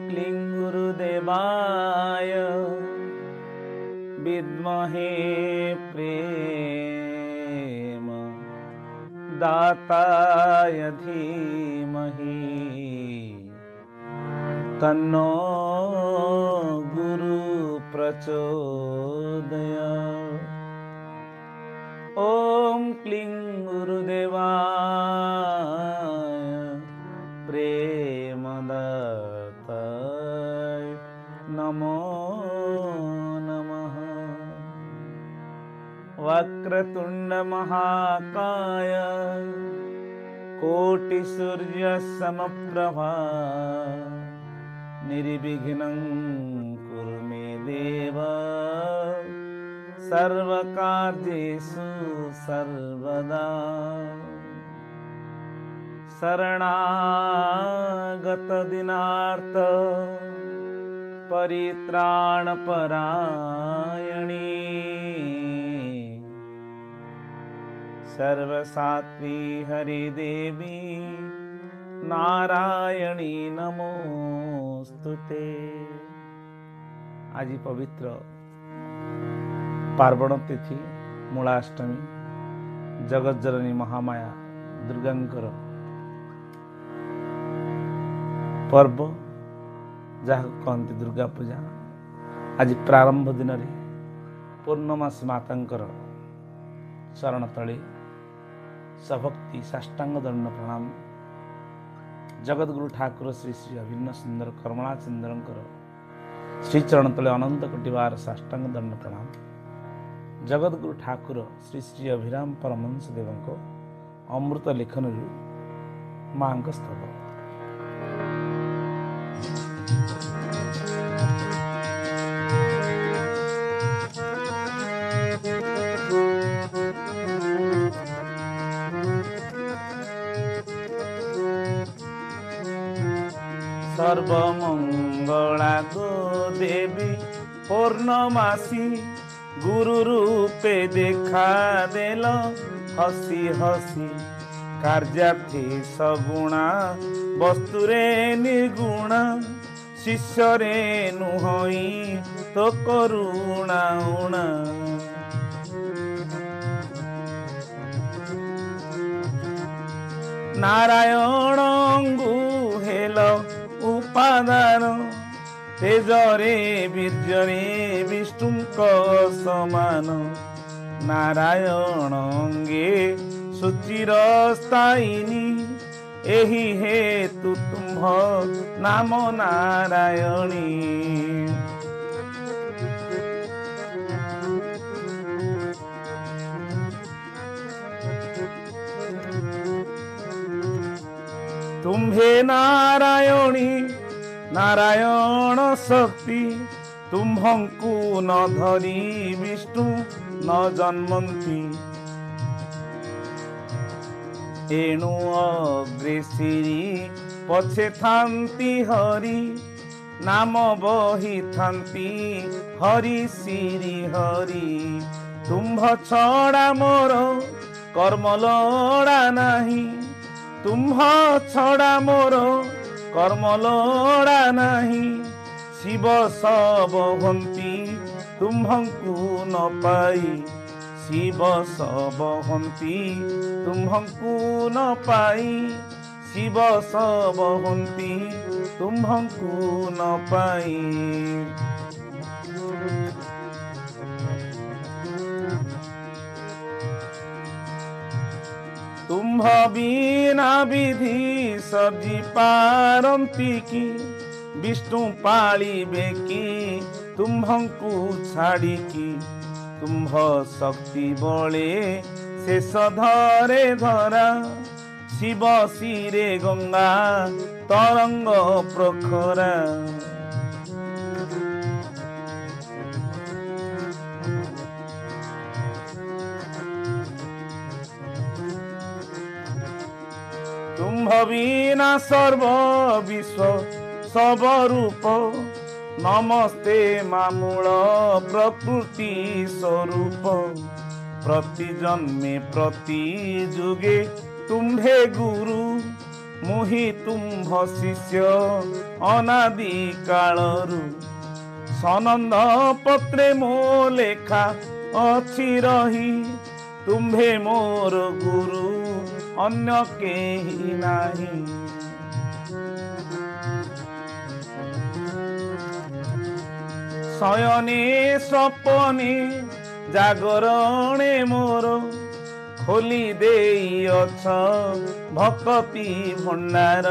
क्लीं गुरुदेवाय विद्महे प्रेम दाताय धीमहि तन्नो गुरु प्रचोदयात्। ॐ क्लीं गुरुदेवाय प्रेमदाताय नमो नमः। वक्रतुंड महाकाय कोटिसूर्यसमप्रभा निर्विघ्नं कुरु मे देव सर्वकार्येषु सर्वदा। शरणागत दीनार्थ परित्राणपरायणी सर्वसात्वी हरिदेवी नारायणी नमोस्तुते। आज पवित्र पार्वण तिथि मूलाष्टमी जगज्जननी महामाया दुर्गांकर पर्व जहाँ कहते दुर्गा पूजा। आज प्रारंभ दिन में पूर्णमासी मातांकर चरण तले सभक्ति साष्टांग दंड प्रणाम। जगद्गुरु ठाकुर श्री श्री अभिन्न सुंदर कर्मणा चंद्रंकर श्री चरण तले अनंत कोटि बार साष्टांग दंड प्रणाम। जगद्गुरु ठाकुर श्री श्री अभिराम परमहंस देवंको अमृत लेखन माँ स्तव। सर्वमंगला गो देवी पूर्णमासी गुरु रूपे देखा देल हसी हसी। कार्यार्थी सगुणा वस्तुरे निर्गुणा शिष्यरे नुहई तो करुणा उणा। नारायण गुहेल उपादान तेजरे बीर्जरे विष्णुक समान। नारायण अंगे सुचिर स्थायिनी एहि हेतु तुम्ह नाम नारायणी। तुम्हे नारायणी नारायण शक्ति तुम्हंकु न धरी विष्णु न जन्मंती। एणु अग्रे श्री पछे थांती हरि नाम बही थांती हरि श्री हरि। तुम्भ छड़ा मोर कर्म लोड़ा नाही तुम्भ छड़ा मोर कर्म लोड़ा नाही। शिव सब हंती तुम्हंकु न पाई शिव सब हंती तुम्हंकु न पाई। शिव सब हंती तुम्हंकु न पाई। तुम्भ बिना विधि सब्जी पारंती की विष्णु पालिबे की तुम्हंकु छाड़ी की। तुम्भ शक्ति बले शेष धरे धरा शिव शिरे गंगा तरंग प्रखरा। तुम्भ बिना सर्व विश्व सब रूप नमस्ते मामूल प्रकृति स्वरूप। प्रति जन्मे प्रति जुगे तुम्भे गुरु ମୁହିଁ ତୁମ୍ଭ ଶିଷ୍ୟ ଅନାଦି କାଳରୁ ସନନ୍ଦ ପତ୍ରେ ମୋ ଲେଖା ଅଛି ରହି ତୁମ୍ଭେ ମୋର ଗୁରୁ ଅନ୍ୟ କେହି ନାହିଁ। ଶୟନେ ସପନେ ଜାଗରଣେ ମୋର ଖୋଲି ଦେଇଅଛ ଭକ୍ତି ଭଣ୍ଡାର।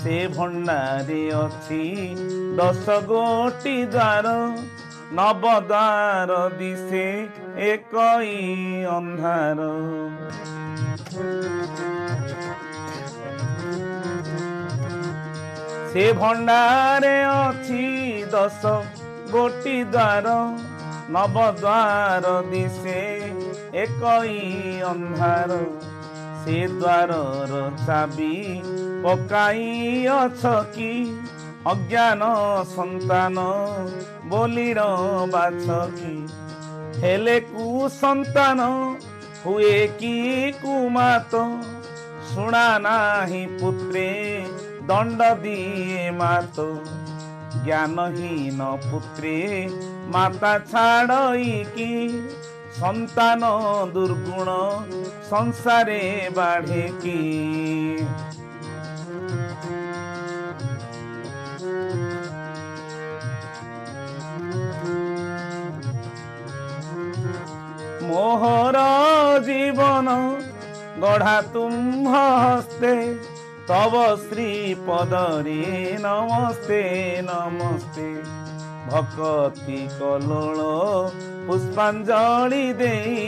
ସେ ଭଣ୍ଡାରେ ଅଛି 10 ଗୋଟି ଦ୍ୱାର ନବଦ୍ୱାର ଦିଶେ ଏକଇ ଅନ୍ଧାର। ସେ ଭଣ୍ଡାରେ ଅଛି 10 ଗୋଟି ଦ୍ୱାର ନବଦ୍ୱାର ଦିଶେ ଏକଇ ଅନ୍ଧାର। ସେ ଦ୍ୱାରର ଚାବି ପକାଇଅଛ କି ଅଜ୍ଞାନ ସନ୍ତାନ ବୋଲିର ବାଛ କି। ହେଲେ କୁସନ୍ତାନ ହୁଏ କି କୁମାତ ଶୁଣା ନାହିଁ ପୁତ୍ରେ ଦଣ୍ଡ ଦିଏ ମାତ। ଜ୍ଞାନହୀନ ପୁତ୍ରେ ମାତା ଛାଡ଼ଇକି ସନ୍ତାନ ଦୁର୍ଗୁଣ ସଂସାରେ ବାଢ଼େ କି। ମୋହର ଜୀବନ ଗଢ଼ା ତୁମ୍ଭ ହସ୍ତେ ତବ ଶ୍ରୀ ପଦରେ ନମସ୍ତେ ନମସ୍ତେ। ଭକତି କଲୋଳ ପୁଷ୍ପାଞ୍ଜଳି ଦେଇ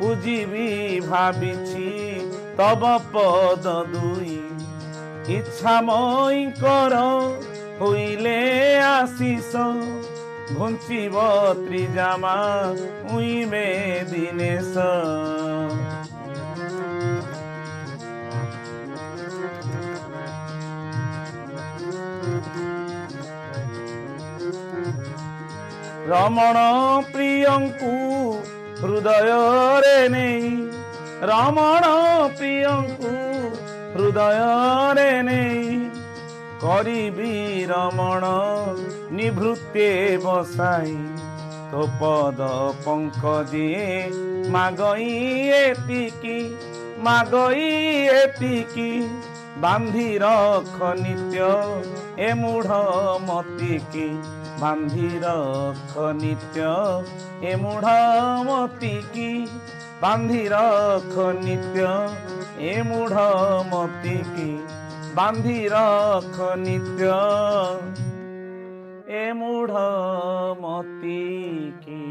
ପୂଜିବି ଭାବିଛି ତବ ପଦ ଦୁଇ। ଇଚ୍ଛାମୟୀଙ୍କର ହୋଇଲେ ଆଶିଷ ଘୁଞ୍ଚିବ ତ୍ରିଜାମା ଉଇଁବେ ଦିନେଶ। ରମଣ ପ୍ରିୟଙ୍କୁ ହୃଦୟରେ ନେଇ ରମଣ ପ୍ରିୟଙ୍କୁ ହୃଦୟରେ ନେଇ କରିବି ରମଣ ନିଭୃତେ ବସାଇ। ତୋ ପଦ ପଙ୍କଜେ ମାଗଇ ଏତିକି ମାଗଇ ଏତିକି ବାନ୍ଧି ରଖ ନିତ୍ୟ ଏ ମୂଢ଼ ମତିକି। ବାନ୍ଧି ରଖ ନିତ୍ୟ ଏ ମୂଢ଼ ମତିକି। ବାନ୍ଧି ରଖ ନିତ୍ୟ ଏ ମୂଢ଼ ମତିକି। ବାନ୍ଧି ରଖ ନିତ୍ୟ ଏ ମୂଢ଼ ମତିକି।